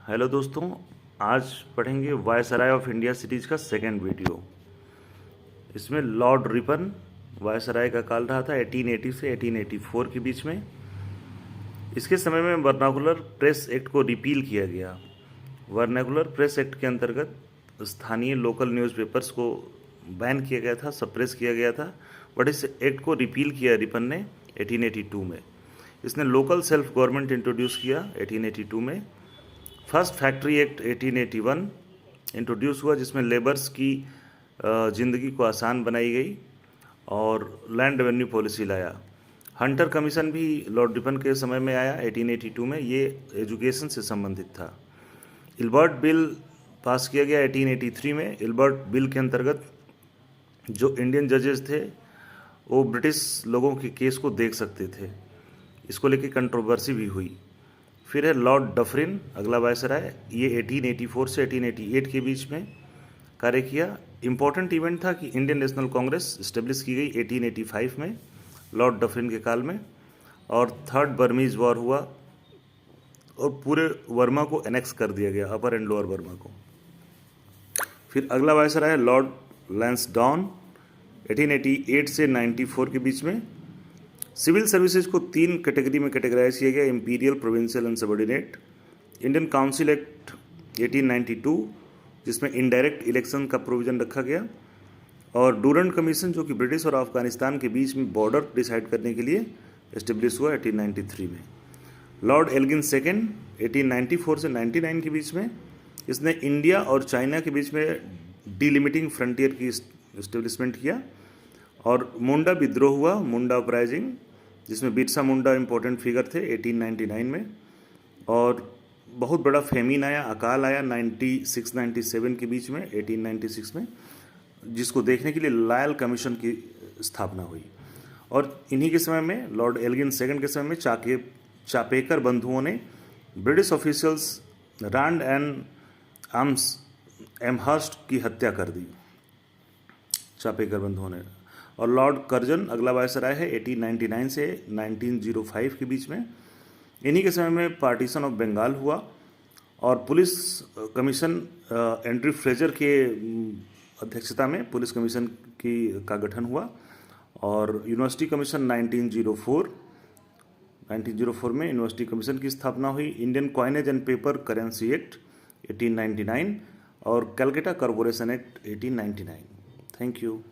Hello दोस्तों, आज पढ़ेंगे वायसराय ऑफ इंडिया सीरीज का सेकंड वीडियो। इसमें लॉर्ड रिपन वायसराय का काल रहा था 1880 से 1884 के बीच में। इसके समय में वर्नाकुलर प्रेस एक्ट को रिपील किया गया। वर्नाकुलर प्रेस एक्ट के अंतर्गत स्थानीय लोकल न्यूज़पेपर्स को बैन किया गया था, सप्रेस किया गया था, बट इस एक्ट को रिपील किया रिपन ने 1882 में। इसने लोकल सेल्फ गवर्नमेंट इंट्रोड्यूस किया 1882 में। फर्स्ट फैक्ट्री एक्ट 1881 इंट्रोड्यूस हुआ, जिसमें लेबर्स की ज़िंदगी को आसान बनाई गई और लैंड रेवेन्यू पॉलिसी लाया। हंटर कमीशन भी लॉर्ड रिपन के समय में आया 1882 में। ये एजुकेशन से संबंधित था। इल्बर्ट बिल पास किया गया 1883 में। इल्बर्ट बिल के अंतर्गत जो इंडियन जजेस थे वो ब्रिटिश लोगों के केस को देख सकते थे। इसको लेकर कंट्रोवर्सी भी हुई। फिर है लॉर्ड डफरिन, अगला वायसराय। ये 1884 से 1888 के बीच में कार्य किया। इम्पोर्टेंट इवेंट था कि इंडियन नेशनल कांग्रेस इस्टेब्लिश की गई 1885 में लॉर्ड डफरिन के काल में, और थर्ड बर्मीज वॉर हुआ और पूरे बर्मा को एनेक्स कर दिया गया, अपर एंड लोअर बर्मा को। फिर अगला वायसराय है लॉर्ड लैंसडाउन, 1888 से 94 के बीच में। सिविल सर्विसेज को 3 कैटेगरी में कैटेगराइज किया गया: imperial, provincial and subordinate. Indian council act 1892, जिसमें इनडायरेक्ट इलेक्शन का प्रोविज़न रखा गया, और डूरंट कमीशन, जो कि ब्रिटिश और अफगानिस्तान के बीच में बॉर्डर डिसाइड करने के लिए एस्टेब्लिश हुआ 1893 में। लॉर्ड एल्गिन सेकेंड 1894 से 99 के बीच में, इसने इंडिया और चाइना के बीच में डीलिमिटिंग फ्रंटियर की इस्टेब्लिशमेंट किया। और मुंडा विद्रोह हुआ, मुंडा अपराइजिंग, जिसमें बिरसा मुंडा इंपॉर्टेंट फिगर थे 1899 में। और बहुत बड़ा फेमिन आया, अकाल आया 96-97 के बीच में, 1896 में, जिसको देखने के लिए लायल कमीशन की स्थापना हुई। और इन्हीं के समय में, लॉर्ड एल्गिन सेकंड के समय में, चापेकर बंधुओं ने ब्रिटिश ऑफिशियल्स रांड एंड एमहर्स्ट की हत्या कर दी, चापेकर बंधुओं ने। और लॉर्ड कर्जन अगला वायसराय है 1899 से 1905 के बीच में। इन्हीं के समय में पार्टीशन ऑफ बंगाल हुआ और पुलिस कमीशन एंड्रयू फ्रेजर के अध्यक्षता में पुलिस कमीशन का गठन हुआ। और यूनिवर्सिटी कमीशन 1904 में यूनिवर्सिटी कमीशन की स्थापना हुई। Indian coinage and paper currency act 1899 और Calcutta corporation act 1899। Thank you.